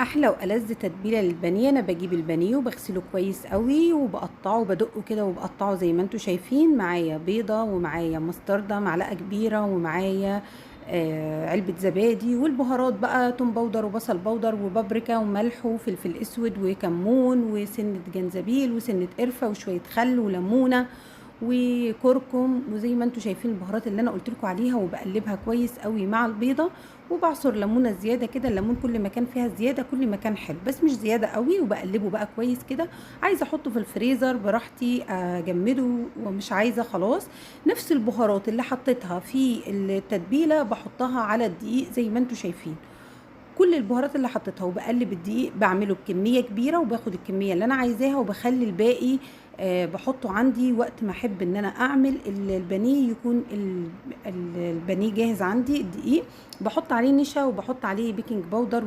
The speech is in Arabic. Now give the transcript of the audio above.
احلى والذ تتبيله للبانيه، انا بجيب البانيه وبغسله كويس قوي وبقطعه وبدقه كده وبقطعه زي ما انتم شايفين. معايا بيضه ومعايا مستردة معلقه كبيره ومعايا علبه زبادي، والبهارات بقى توم باودر وبصل باودر وبابريكا وملح وفلفل اسود وكمون وسنه جنزبيل وسنه قرفه وشويه خل وليمونه وكركم، وزي ما انتم شايفين البهارات اللي انا قلت لكم عليها، وبقلبها كويس قوي مع البيضه. وبعصر ليمونه زياده كده، الليمون كل ما كان فيها زياده كل ما كان حلو، بس مش زياده قوي. وبقلبه بقى كويس كده. عايزه احطه في الفريزر براحتي اجمده، ومش عايزه خلاص. نفس البهارات اللي حطيتها في التتبيله بحطها على الدقيق زي ما انتم شايفين. كل البهارات اللي حطيتها، وبقلب الدقيق بعمله بكميه كبيره، وباخد الكميه اللي انا عايزاها وبخلي الباقي بحطه عندي وقت ما احب ان انا اعمل البانيه. يكون البانيه جاهز عندي، الدقيق بحط عليه نشا وبحط عليه بيكنج باودر